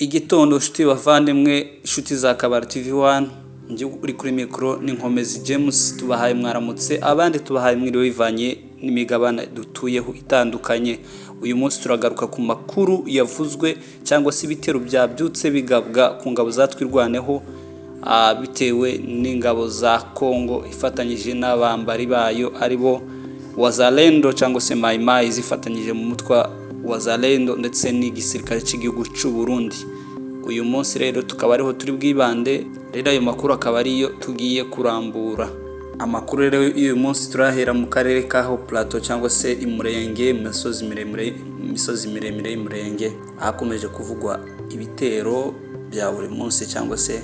Igitondo nshuti bavandimwe inshuti za Kabara TV1 njye uri kuri mikro n'inkomezi James tubahaye mwaramutse abandi tubahaye mwiriwe bivanye n'imigabane dutuyeho itandukanye. Uyu munsi turagaruka ku makuru yavuzwe cyangwa se ibitero byabyutse bigabwa ku ngabo zatwirwaneho bitewe n'ingabo za Kongo ifatanyije n'abambari bayo aribo Wazalendo cyangwa se Mai Mai zifatanyije mu mutwa Wazalendo ndetse n'igisirikare cy'igihugu cy'u Burundi. Uyu munsi rero tukaba ariho turi bwibande, rero ayo makuru akaba ariyo tugiye kurambura. Amakuru rero uyu munsi turahera mu karere kaho Plateau cyangwa se imurenge misozi miremire y'imurenge ahakomeje kuvugwa ibitero bya buri munsi cyangwa se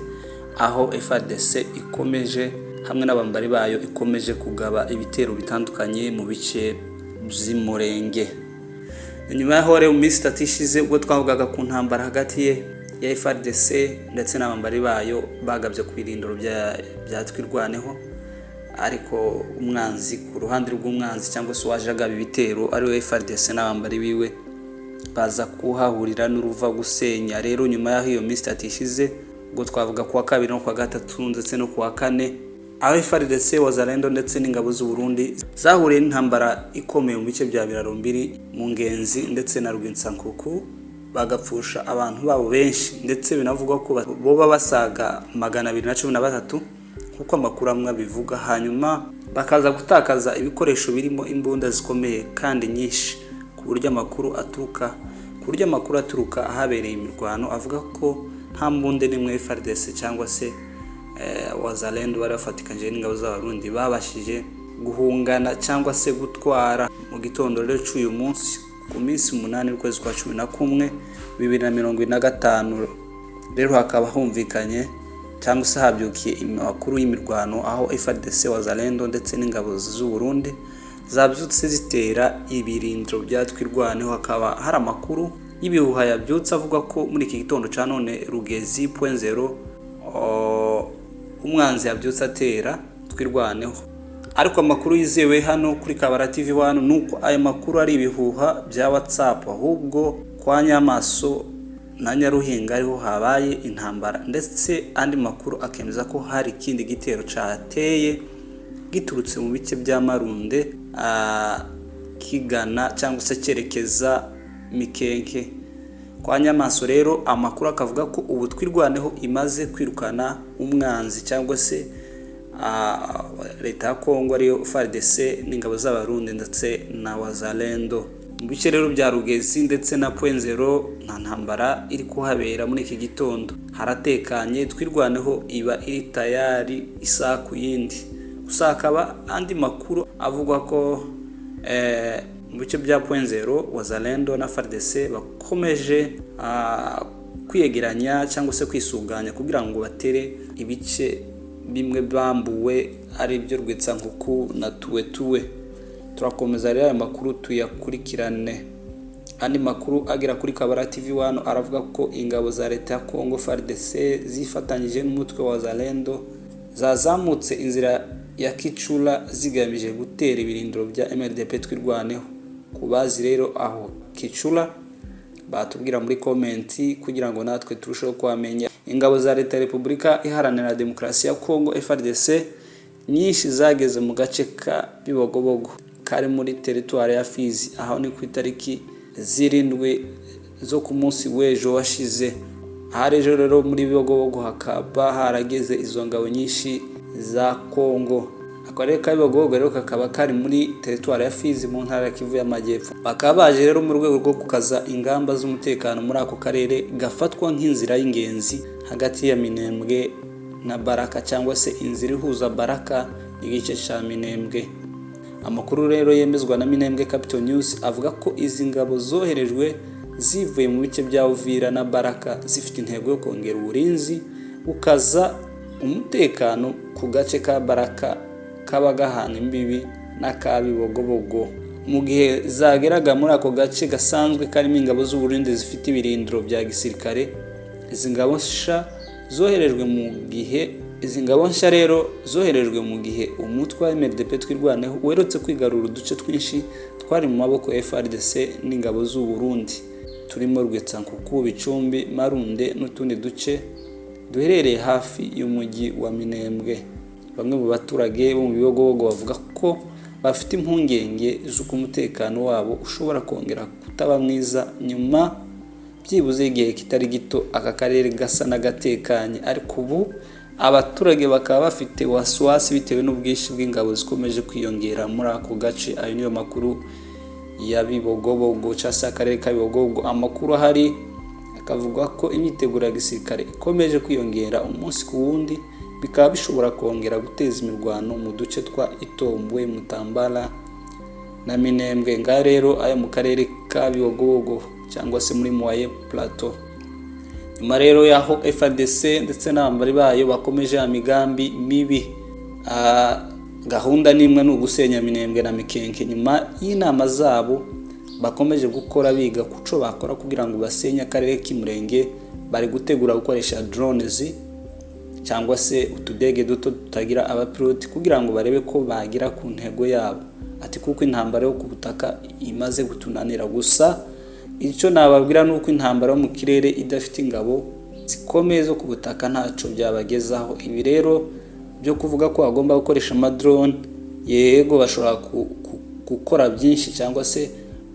aho FARDC ikomeje hamwe n'abambari bayo ikomeje kugaba ibitero bitandukanye mu bice by'imurenge. Nyuma yaho rero mu minsi tatishize ubwo twavugaga ku ntambara hagati ya FARDC ndetse n'abambari bayo bagabye ku birindiro byatwirwaneho, ariko umwanzi ku ruhande rw'umwanzi cyangwa se waje agaba ibitero ari we FARDC n'abambari biwe baza kuhahurira n'uruva gusenya. Rero nyuma yaho iyo minsi tatishize ubwo twavuga ku wa kabiri no ku wa gatatu ndetse no ku wa kane aho FARDC Wazalendo ndetse n'ingabo z'u Burundi zahuriye n'intambara ikomeye mu bice bya Birarumbiri mu Ngenzi ndetse na Rwinsankuku bagapfusha abantu babo benshi, ndetse binavugwa ko boba basaga 213 kuko amakuru amwe bivuga. Hanyuma bakaza gutakaza ibikoresho birimo imbunda zikomeye kandi nyinshi ku buryo amakuru aturuka ahabereye imirwano avuga ko nta mbunde nimwe FARDC cyangwa se Wazalendo bari bafatikanye n'ingabo z'abarundi babashije guhungana cyangwa se gutwara mu gitondo rero cy'uyu munsi ku minsi 8 y'ukwezi kwa 11 2025. Rero hakaba humvikanye cyangwa se habyukiye amakuru y'imirwano aho FARDC Wazalendo ndetse n'ingabo z'u Burundi zabyutse zitera ibirindiro byatwirwaneho. Hakaba hari amakuru y'ibihuha yabyutse avuga ko muri iki gitondo ca none Rugezi 0.0 umwanzi yabyutse atera twirwaneho, ariko amakuru yizewe hano kuri Kabara TV1 nuko aya makuru ari ibihuha bya WhatsApp, ahubwo kwa Nyamaso na Nyaruhinga ariho habaye intambara, ndetse andi makuru akemeza ko hari ikindi gitero cateye giturutse mu bice bya Marunde kigana cyangwa se cyerekeza Mikenke. Kwa Nyamaso rero amakuru akavuga ko ubu twirwaneho imaze kwirukana umwanzi cyangwa se leta ya Kongo ariyo FARDC n'ingabo z'abarundi ndetse na Wazalendo. Mu bice rero bya Rugezi ndetse na 0.0 nta ntambara iri kuhabera muri iki gitondo, haratekanye twirwaneho iba iri tayari isaku yindi. Gusa hakaba andi makuru avuga ko mu bice bya 0.0 Wazalendo na FARDC bakomeje kwiyegeranya cyangwa se kwisuganya kugira ngo batere ibice bimwe bambuwe ari byo Rwitsankuku na Tuwe. Turakomeza rero aya makuru tuyakurikirane. Andi makuru agira kuri Kabara TV1 aravuga ko ingabo za leta ya Kongo FARDC zifatanyije n'umutwe wa Wazalendo zazamutse inzira ya Kichula zigamije gutera ibirindiro bya MRDP twirwaneho. Kubazi rero aho Kichula batubwira muri komenti kugira ngo natwe turusheho kwamenya. Ingabo za leta ya Repubulika Iharanira Demokarasi ya Kongo FARDC nyinshi zageze mu gace ka Bibogobogo kari muri teritwari ya Fizi, aho ni ku itariki 7 zo ku munsi w'ejo washize. Hari rero muri Bibogobogo hakaba harageze izo ngabo nyinshi za Kongo. Akarere ka Bibogobogo rero kakaba kari muri teritwari ya Fizi mu ntara ya Kivu y'Amajyepfo. Bakaba baje rero mu rwego rwo kukaza ingamba z'umutekano muri ako karere gafatwa nk'inzira y'ingenzi hagati ya Minembwe na Baraka cyangwa se inzira ihuza Baraka n'igice cya Minembwe. Amakuru rero yemezwa na Minembwe Capital News avuga ko izi ngabo zoherejwe zivuye mu bice bya Uvira na Baraka zifite intego yo kongera uburinzi ukaza umutekano ku gace ka Baraka kaba gahana imbibi na ka Bibogobogo. Mu gihe zageraga muri ako gace gasanzwe karimo ingabo z'u Burundi zifite ibirindiro bya gisirikare, izi ngabo nshya rero zoherejwe mu gihe umutwe wa MRDP twirwaneho werutse kwigarura uduce twinshi twari mu maboko ya FARDC n'ingabo z'u Burundi. turimo Rwetsankuku, Bicumbi, Marunde n'utundi duce duherereye hafi y'umujyi wa Minembwe. Bamwe mu baturage bo mu Bibogobogo bavuga ko bafite impungenge z'uko umutekano wabo ushobora kongera kutaba mwiza nyuma byibuze igihe kitari gito aka karere gasa n'agatekanye, ariko ubu abaturage bakaba bafite wasiwasi bitewe n'ubwinshi bw'ingabo zikomeje kwiyongera muri ako gace. Ayo niyo makuru ya Bibogobogo cyangwa se akarere ka Bibogobogo. Amakuru ahari akavuga ko imyiteguro ya gisirikare ikomeje kwiyongera umunsi ku wundi, bikaba bishobora kongera guteza imirwano mu duce twa Itombwe, Mutambala na Minembwe. Ngaho rero ayo mu karere ka Bibogobogo cyangwa se muri Moyen Plateau. Nyuma rero yaho FARDC ndetse n'abambari bayo bakomeje imigambi mibi, gahunda nimwe ni ugusenya Minembwe na Mikenke. Nyuma y'inama zabo bakomeje gukora biga kuco bakora kugira ngo basenye akarere k'Imurenge, bari gutegura gukoresha drones cyangwa se utudege duto tutagira abapiloti kugira ngo barebe ko bagira ku ntego yabo. Ati kuko intambara yo ku butaka imaze gutunanira, gusa icyo nababwira nuko intambara yo mu kirere idafite ingabo zikomeye zo ku butaka ntaco byabagezaho. Ibi rero byo kuvuga ko agomba gukoresha amadrone, yego bashobora gukora byinshi cyangwa se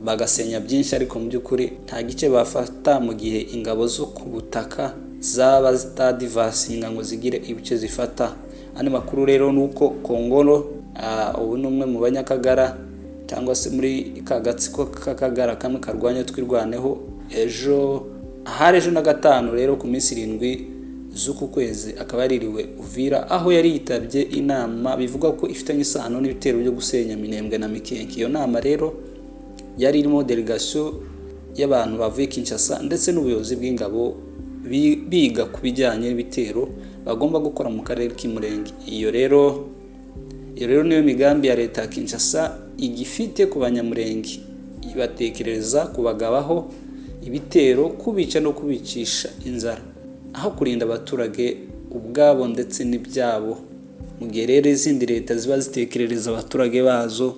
bagasenya byinshi, ariko mu by'ukuri nta gice bafata mu gihe ingabo zo ku butaka zaba zitadivasinga ngo zigire ibice zifata. Ane makuru rero nuko Kongolo ubu numwe mu banyakagara cyangwa se muri kagatsiko k'Akagara kamwe karwanya twirwaneho, ejo na gatanu rero ku minsi 7 z'uku kwezi akaba yaririwe Uvira, aho yari yitabye inama bivuga ko ifitanye isano n'ibitero byo gusenya Minembwe na Mikenke. Iyo nama rero yari irimo delegation y'abantu bavuye Kinshasa ndetse n'ubuyobozi bw'ingabo biga ku bijyanye n'ibitero bagomba gukora mu karere k'Imurenge. Iyo rero niyo migambi ya leta ya Kinshasa igifite ku Banyamurenge, ibatekereza kubagabaho ibitero, kubica no kubicisha inzara, aho kurinda abaturage ubwabo ndetse n'ibyabo. Mu gihe rero izindi leta ziba zitekerereza abaturage bazo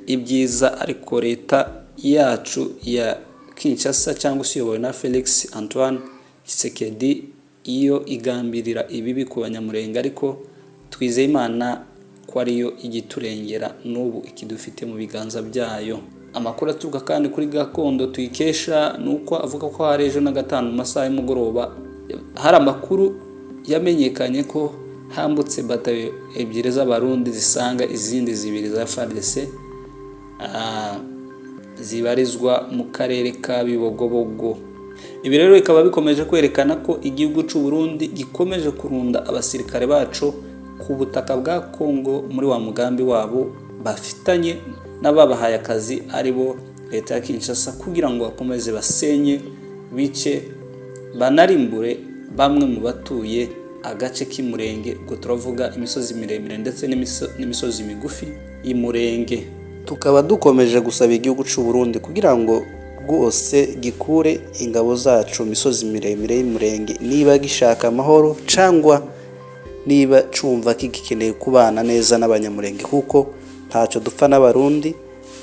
ibyiza, ariko leta yacu ya Kinshasa cyangwa se iyobowe na Felix Antoine Tshisekedi iyo igambirira ibibi ku Banyamurenge, ariko twizeye Imana ko ariyo igiturengera n'ubu ikidufite mu biganza byayo. Amakuru aturuka kandi kuri Gakondo tuyikesha nuko avuga ko hari ejo na gatanu mu masaha y'umugoroba hari amakuru yamenyekanye ko hambutse batayo ebyiri z'abarundi zisanga izindi zibiri za FARDC zibarizwa mu karere ka Bibogobogo. Ibi rero bikaba bikomeje kwerekana ko igihugu cy'u Burundi gikomeje kurunda abasirikare bacu ku butaka bwa Kongo muri wa mugambi wabo bafitanye n'ababahaye akazi aribo leta ya Kinshasa, kugira ngo bakomeze basenye, bice, banarimbure bamwe mu batuye agace k'Imurenge. Ubwo turavuga imisozi miremire ndetse n'imisozi migufi y'Imurenge. Tukaba dukomeje gusaba igihugu cy'u Burundi kugira ngo rwose gikure ingabo zacu misozi miremire y'Imurenge, niba gishaka amahoro cyangwa niba cumva kigikeneye kubana neza n'Abanyamurenge, kuko ntacyo dupfa n'Abarundi.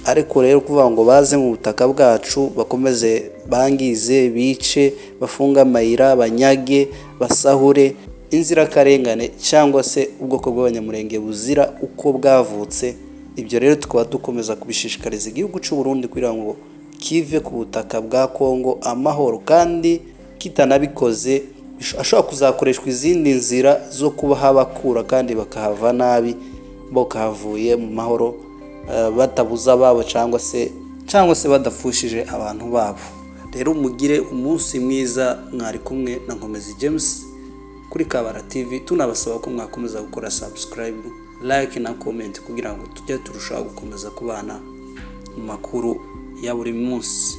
Ariko rero kuvuga ngo baze mu butaka bwacu bakomeze bangize, bice, bafunga amayira, banyage, basahure, inzirakarengane cyangwa se ubwoko bw'Abanyamurenge buzira uko bwavutse. Ibyo rero tukaba dukomeza kubishishikariza igihugu cy'u Burundi kugira ngo kive ku butaka bwa Kongo amahoro, kandi kitanabikoze ashobora kuzakoreshwa izindi nzira zo kuba habakura kandi bakahava nabi, bakahavuye mu mahoro batabuza babo cyangwa se badafushije abantu babo. Rero mugire umunsi mwiza. Mwari kumwe na Nkomezi James kuri Kabara TV. Tunabasaba ko mwakomeza gukora subscribe, like na comment kugira ngo tujye turushaho gukomeza kubana mu makuru ya buri munsi.